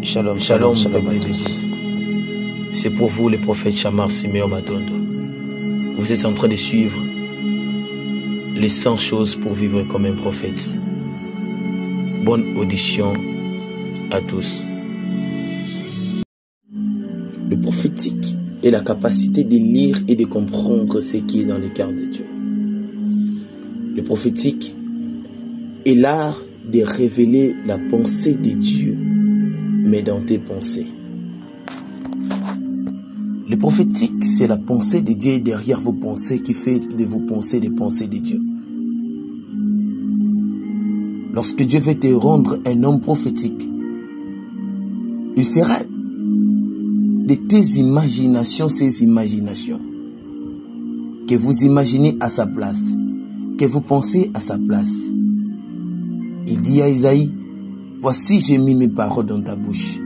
Shalom, shalom, shalom à tous. C'est pour vous le prophète Chamar Simeon Matondo. Vous êtes en train de suivre les 100 choses pour vivre comme un prophète. Bonne audition à tous. Le prophétique est la capacité de lire et de comprendre ce qui est dans le cœur de Dieu. Le prophétique est l'art de révéler la pensée de Dieu, mais dans tes pensées. Le prophétique, c'est la pensée de Dieu derrière vos pensées qui fait de vos pensées des pensées de Dieu. Lorsque Dieu veut te rendre un homme prophétique, il fera de tes imaginations ces imaginations. Que vous imaginez à sa place, que vous pensez à sa place. Il dit à Isaïe, voici j'ai mis mes paroles dans ta bouche.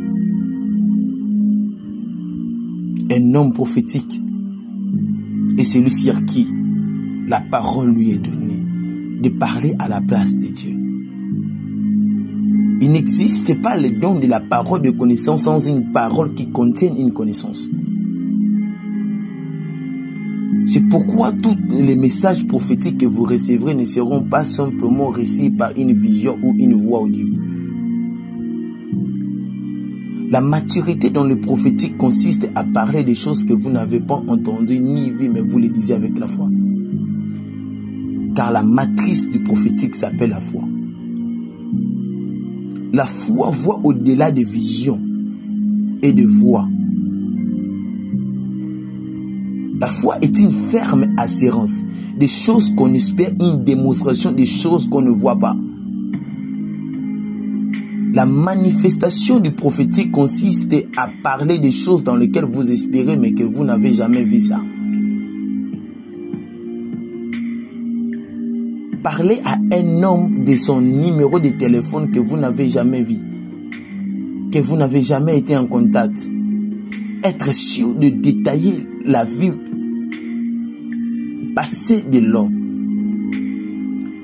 Un homme prophétique est celui-ci à qui la parole lui est donnée, de parler à la place de Dieu. Il n'existe pas le don de la parole de connaissance sans une parole qui contienne une connaissance. C'est pourquoi tous les messages prophétiques que vous recevrez ne seront pas simplement reçus par une vision ou une voix audible. La maturité dans le prophétique consiste à parler des choses que vous n'avez pas entendues ni vues, mais vous les disiez avec la foi. Car la matrice du prophétique s'appelle la foi. La foi voit au-delà des visions et de voix. La foi est une ferme assurance des choses qu'on espère, une démonstration des choses qu'on ne voit pas. La manifestation du prophétique consiste à parler des choses dans lesquelles vous espérez mais que vous n'avez jamais vu ça. Parler à un homme de son numéro de téléphone que vous n'avez jamais vu, que vous n'avez jamais été en contact. Être sûr de détailler la vie passée de l'homme.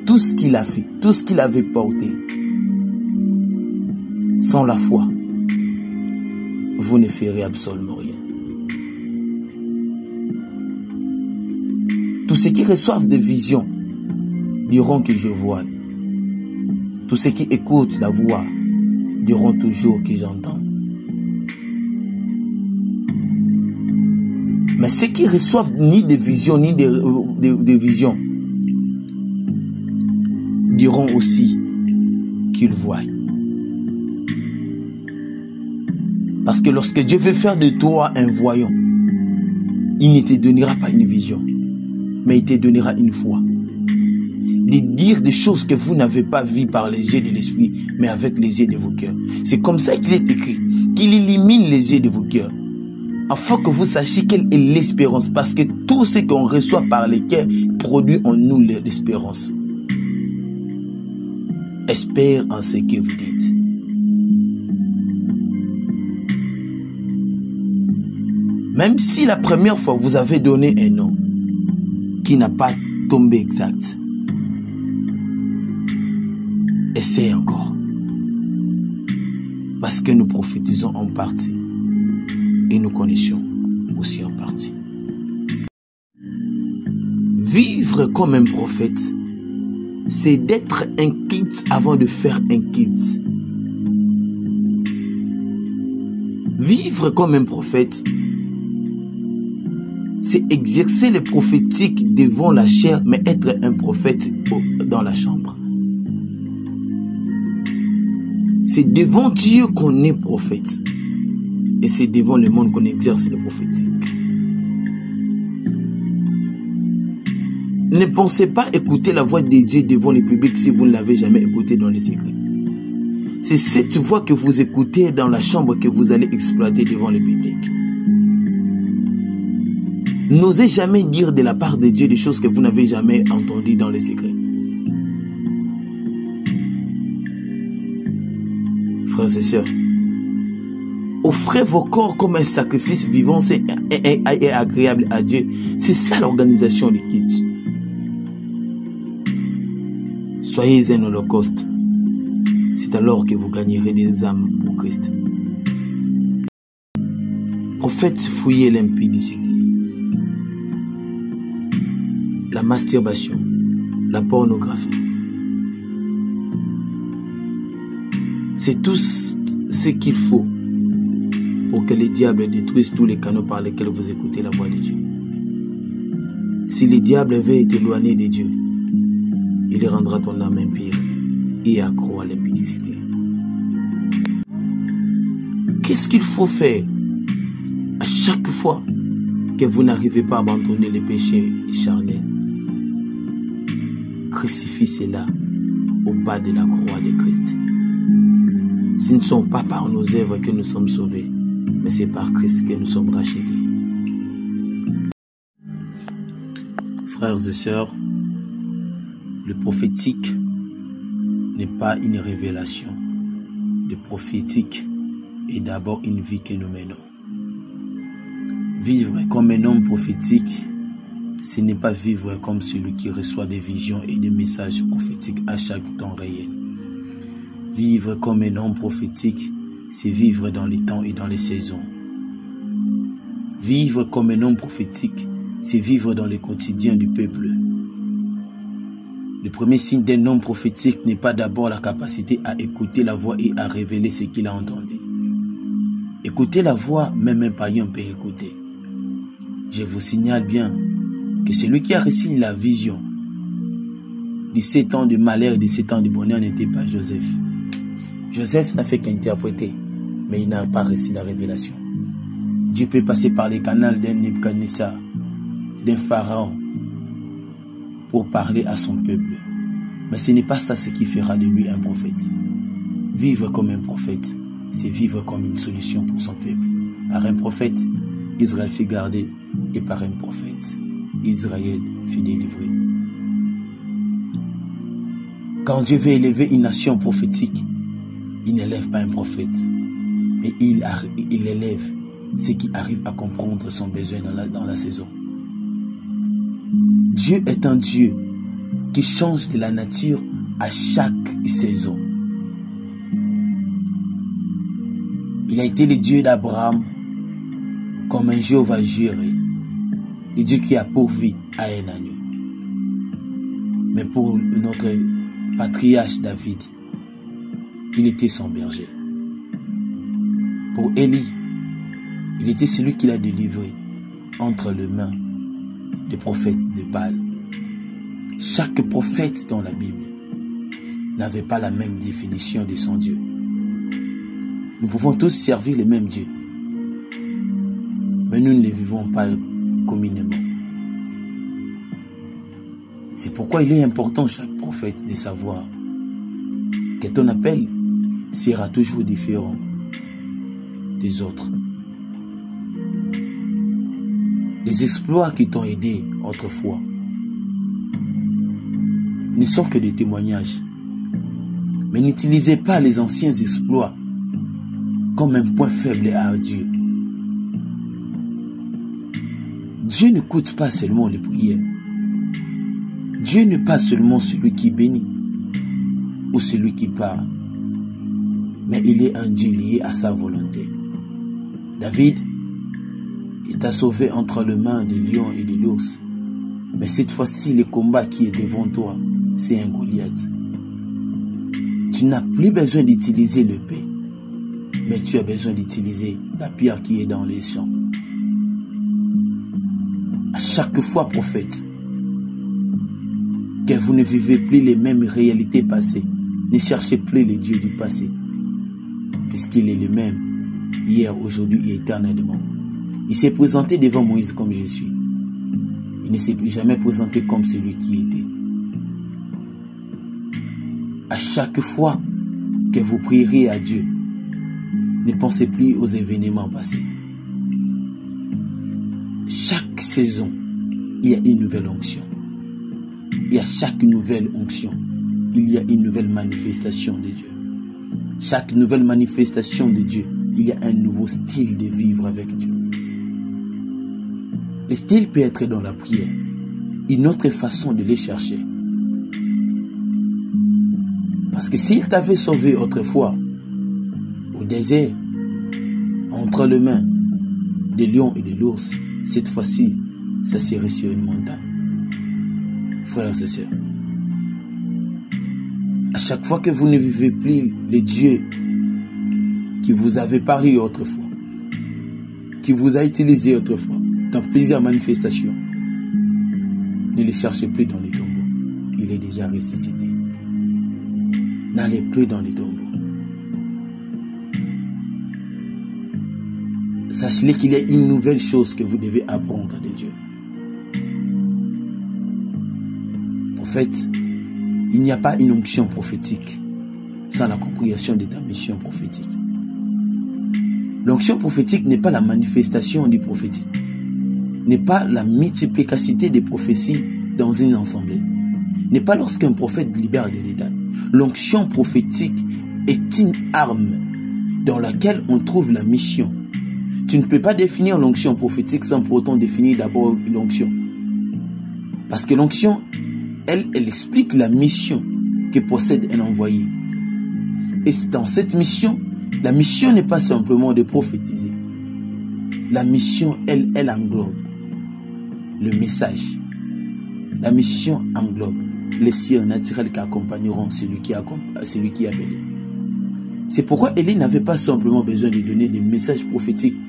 Tout ce qu'il a fait, tout ce qu'il avait porté. Sans la foi, vous ne ferez absolument rien. Tous ceux qui reçoivent des visions diront que je vois. Tous ceux qui écoutent la voix diront toujours que j'entends. Mais ceux qui reçoivent ni des visions ni des visions diront aussi qu'ils voient. Parce que lorsque Dieu veut faire de toi un voyant, il ne te donnera pas une vision, mais il te donnera une foi. De dire des choses que vous n'avez pas vues par les yeux de l'esprit, mais avec les yeux de vos cœurs. C'est comme ça qu'il est écrit, qu'il illumine les yeux de vos cœurs, afin que vous sachiez quelle est l'espérance, parce que tout ce qu'on reçoit par les cœurs produit en nous l'espérance. Espère en ce que vous dites. Même si la première fois vous avez donné un nom qui n'a pas tombé exact, essayez encore. Parce que nous prophétisons en partie et nous connaissons aussi en partie. Vivre comme un prophète, c'est d'être inquiet avant de faire inquiet. Vivre comme un prophète, c'est exercer le prophétique devant la chair, mais être un prophète dans la chambre. C'est devant Dieu qu'on est prophète. Et c'est devant le monde qu'on exerce le prophétique. Ne pensez pas écouter la voix de Dieu devant le public si vous ne l'avez jamais écouté dans les secrets. C'est cette voix que vous écoutez dans la chambre que vous allez exploiter devant le public. N'osez jamais dire de la part de Dieu des choses que vous n'avez jamais entendues dans les secrets. Frères et sœurs, offrez vos corps comme un sacrifice vivant et agréable à Dieu. C'est ça l'organisation du culte. Soyez un holocauste. C'est alors que vous gagnerez des âmes pour Christ. prophètes fouillaient l'impudicité, la masturbation, la pornographie. C'est tout ce qu'il faut pour que les diables détruisent tous les canaux par lesquels vous écoutez la voix de Dieu. Si les diables avaient été éloignés de Dieu, il rendra ton âme impure et accro à l'impudicité. Qu'est-ce qu'il faut faire à chaque fois que vous n'arrivez pas à abandonner les péchés charnels? Crucifie cela au bas de la croix de Christ. Ce ne sont pas par nos œuvres que nous sommes sauvés, mais c'est par Christ que nous sommes rachetés. Frères et sœurs, le prophétique n'est pas une révélation. Le prophétique est d'abord une vie que nous menons. Vivre comme un homme prophétique, ce n'est pas vivre comme celui qui reçoit des visions et des messages prophétiques à chaque temps réel. Vivre comme un homme prophétique, c'est vivre dans les temps et dans les saisons. Vivre comme un homme prophétique, c'est vivre dans le quotidien du peuple. Le premier signe d'un homme prophétique n'est pas d'abord la capacité à écouter la voix et à révéler ce qu'il a entendu. Écouter la voix, même un païen peut écouter. Je vous signale bien que celui qui a reçu la vision de 7 ans de malheur et de 7 ans de bonheur n'était pas Joseph. Joseph n'a fait qu'interpréter, mais il n'a pas reçu la révélation. Dieu peut passer par les canaux d'un Nebuchadnezzar, d'un pharaon, pour parler à son peuple. Mais ce n'est pas ça ce qui fera de lui un prophète. Vivre comme un prophète, c'est vivre comme une solution pour son peuple. Par un prophète, Israël fut gardé, et par un prophète, Israël fut délivré. Quand Dieu veut élever une nation prophétique, il n'élève pas un prophète, mais il élève ceux qui arrivent à comprendre son besoin dans la saison. Dieu est un Dieu qui change de la nature à chaque saison. Il a été le Dieu d'Abraham comme un Jéhovah Jireh, le Dieu qui a pourvu à un agneau. Mais pour notre patriarche David, il était son berger. Pour Élie, il était celui qui l'a délivré entre les mains des prophètes de Baal. Chaque prophète dans la Bible n'avait pas la même définition de son Dieu. Nous pouvons tous servir le même Dieu, mais nous ne le vivons pas communément. C'est pourquoi il est important, chaque prophète, de savoir que ton appel sera toujours différent des autres. Les exploits qui t'ont aidé autrefois ne sont que des témoignages. Mais n'utilisez pas les anciens exploits comme un point faible à Dieu. Dieu n'écoute pas seulement les prières. Dieu n'est pas seulement celui qui bénit ou celui qui parle, mais il est un Dieu lié à sa volonté. David, il t'a sauvé entre les mains des lions et de l'ours. Mais cette fois-ci, le combat qui est devant toi, c'est un Goliath. Tu n'as plus besoin d'utiliser l'épée, mais tu as besoin d'utiliser la pierre qui est dans les champs. À chaque fois, prophète, que vous ne vivez plus les mêmes réalités passées, ne cherchez plus les dieux du passé, puisqu'il est le même, hier, aujourd'hui et éternellement. Il s'est présenté devant Moïse comme je suis. Il ne s'est plus jamais présenté comme celui qui était. À chaque fois que vous prierez à Dieu, ne pensez plus aux événements passés. Chaque saison, il y a une nouvelle onction. Et à chaque nouvelle onction, il y a une nouvelle manifestation de Dieu. Chaque nouvelle manifestation de Dieu, il y a un nouveau style de vivre avec Dieu. Le style peut être dans la prière, une autre façon de les chercher. Parce que s'il t'avait sauvé autrefois, au désert, entre les mains des lions et de l'ours, cette fois-ci, ça serait sur une montagne. Frères et sœurs, à chaque fois que vous ne vivez plus les dieux qui vous avaient parlé autrefois, qui vous a utilisé autrefois, dans plusieurs manifestations, ne les cherchez plus dans les tombeaux. Il est déjà ressuscité. N'allez plus dans les tombeaux. Sachez qu'il y a une nouvelle chose que vous devez apprendre de Dieu. Prophète, il n'y a pas une onction prophétique sans la compréhension de ta mission prophétique. L'onction prophétique n'est pas la manifestation du prophétique, n'est pas la multiplicité des prophéties dans une assemblée, n'est pas lorsqu'un prophète libère des détails. L'onction prophétique est une arme dans laquelle on trouve la mission. Tu ne peux pas définir l'onction prophétique sans pour autant définir d'abord l'onction. Parce que l'onction, elle explique la mission que possède un envoyé. Et dans cette mission, la mission n'est pas simplement de prophétiser. La mission, elle englobe le message. La mission englobe les signes naturels qui accompagneront celui qui est appelé. C'est pourquoi Élie n'avait pas simplement besoin de donner des messages prophétiques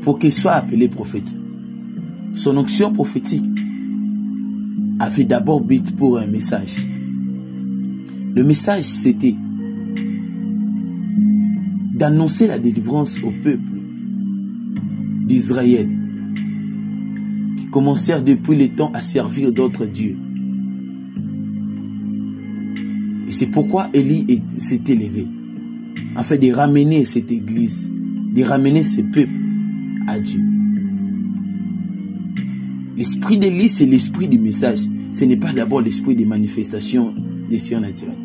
pour qu'il soit appelé prophète. Son onction prophétique avait d'abord but pour un message. Le message, c'était d'annoncer la délivrance au peuple d'Israël qui commencèrent depuis le temps à servir d'autres dieux. Et c'est pourquoi Élie s'est élevé, afin de ramener cette église, de ramener ce peuple à Dieu. L'esprit d'Élie, c'est l'esprit du message. Ce n'est pas d'abord l'esprit des manifestations des signes naturels.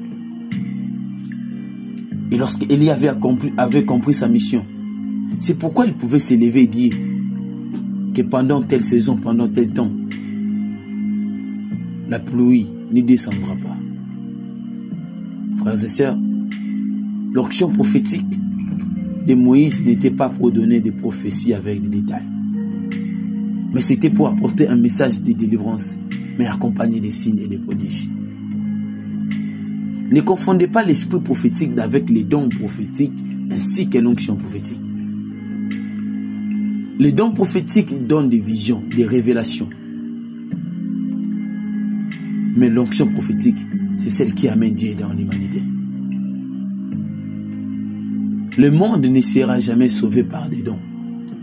Et lorsque Élie avait compris sa mission, c'est pourquoi il pouvait s'élever et dire que pendant telle saison, pendant tel temps, la pluie ne descendra pas. Frères et sœurs, l'onction prophétique de Moïse n'était pas pour donner des prophéties avec des détails, mais c'était pour apporter un message de délivrance, mais accompagné des signes et des prodiges. Ne confondez pas l'esprit prophétique avec les dons prophétiques ainsi que l'onction prophétique. Les dons prophétiques donnent des visions, des révélations. Mais l'onction prophétique, c'est celle qui amène Dieu dans l'humanité. Le monde ne sera jamais sauvé par des dons,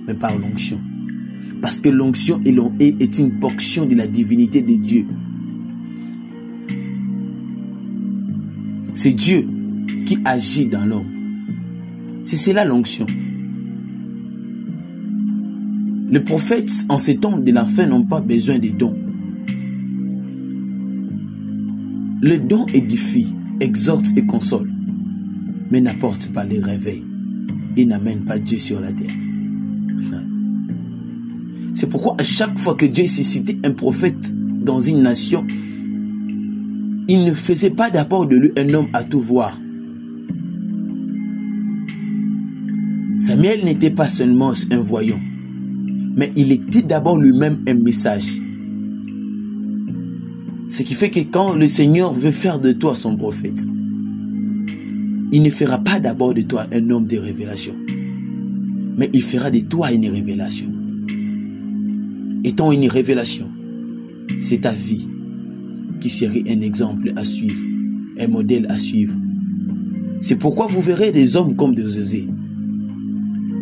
mais par l'onction. Parce que l'onction est une portion de la divinité de Dieu. C'est Dieu qui agit dans l'homme. C'est cela l'onction. Les prophètes, en ces temps de la fin, n'ont pas besoin de dons. Le don édifie, exhorte et console, mais n'apporte pas les réveils et n'amène pas Dieu sur la terre. C'est pourquoi à chaque fois que Dieu suscitait un prophète dans une nation, il ne faisait pas d'abord de lui un homme à tout voir. Samuel n'était pas seulement un voyant, mais il était d'abord lui-même un message. Ce qui fait que quand le Seigneur veut faire de toi son prophète, il ne fera pas d'abord de toi un homme de révélation, mais il fera de toi une révélation. Étant une révélation, c'est ta vie qui serait un exemple à suivre, un modèle à suivre. C'est pourquoi vous verrez des hommes comme des Osée.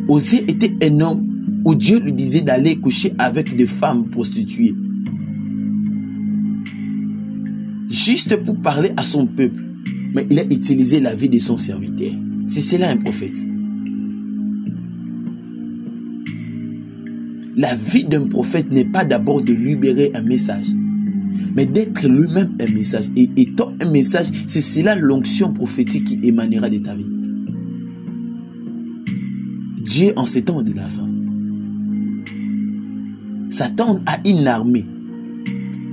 Osée était un homme où Dieu lui disait d'aller coucher avec des femmes prostituées, juste pour parler à son peuple. Mais il a utilisé la vie de son serviteur. C'est cela un prophète. La vie d'un prophète n'est pas d'abord de libérer un message, mais d'être lui-même un message. Et étant un message, c'est cela l'onction prophétique qui émanera de ta vie. Dieu, en ces temps de la fin, s'attend à une armée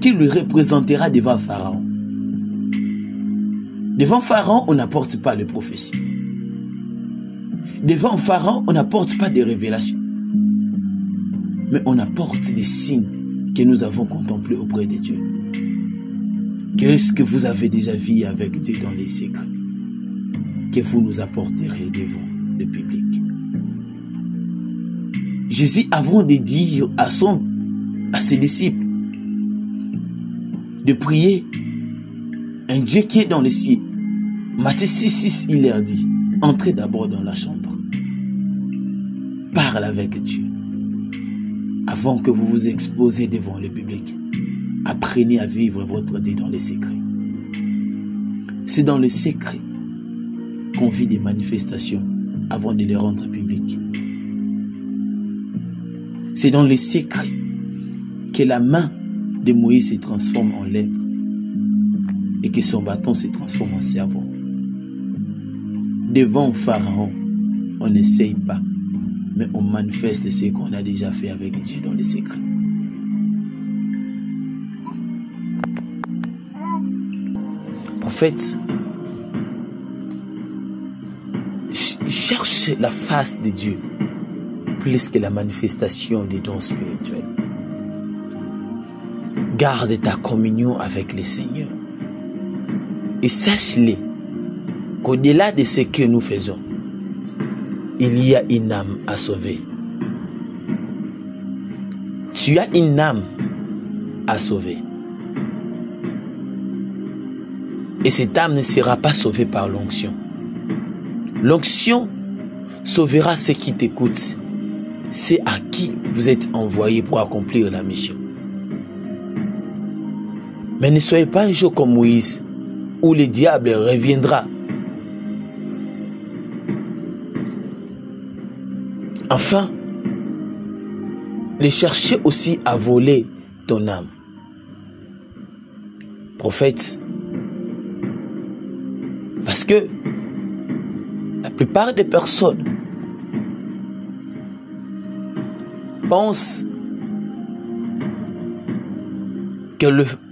qui lui représentera devant Pharaon. Devant Pharaon, on n'apporte pas les prophéties. Devant Pharaon, on n'apporte pas des révélations. mais on apporte des signes que nous avons contemplés auprès de Dieu. Qu'est-ce que vous avez déjà vu avec Dieu dans les secrets que vous nous apporterez devant le public? Jésus, avant de dire à ses disciples de prier un Dieu qui est dans les cieux, Matthieu 6,6, il leur dit, entrez d'abord dans la chambre. Parle avec Dieu. Avant que vous vous exposez devant le public, apprenez à vivre votre Dieu dans les secrets. C'est dans les secrets qu'on vit des manifestations avant de les rendre publiques. C'est dans les secrets que la main de Moïse se transforme en lèpre et que son bâton se transforme en serpent. Devant Pharaon, on n'essaye pas, mais on manifeste ce qu'on a déjà fait avec Dieu dans les secrets. En fait, cherche la face de Dieu plus que la manifestation des dons spirituels. Garde ta communion avec le Seigneur et sache-le qu'au-delà de ce que nous faisons, il y a une âme à sauver. Tu as une âme à sauver. Et cette âme ne sera pas sauvée par l'onction. L'onction sauvera ceux qui t'écoutent. C'est à qui vous êtes envoyé pour accomplir la mission. Mais ne soyez pas un jour comme Moïse, où le diable reviendra. Enfin, les chercher aussi à voler ton âme. Prophète, parce que la plupart des personnes pensent que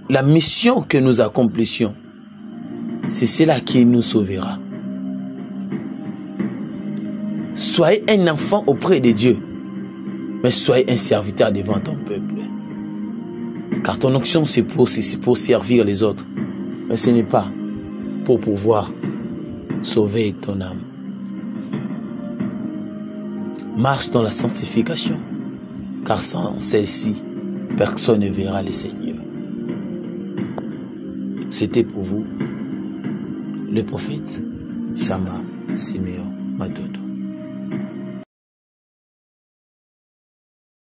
la mission que nous accomplissions, c'est cela qui nous sauvera. Soyez un enfant auprès de Dieu, mais soyez un serviteur devant ton peuple. Car ton onction, c'est pour servir les autres, mais ce n'est pas pour pouvoir sauver ton âme. Marche dans la sanctification, car sans celle-ci, personne ne verra le Seigneur. C'était pour vous, le prophète Chama Simeon Matondo.